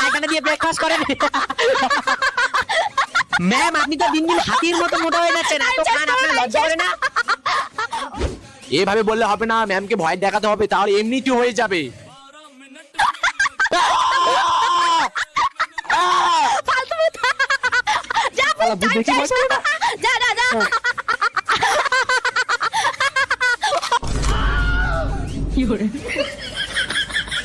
পায়খানা দিয়ে ব্রেকফাস্ট করেন? ম্যাম আপনি তো দিন দিন হাতির মতো মোটা হয়ে যাচ্ছেন, এত খান, আপনার লজ্জা করে না? এভাবে বললে হবে না, ম্যামকে ভয় দেখাতে হবে, তাহলে এমনিতে হয়ে যাবে। যা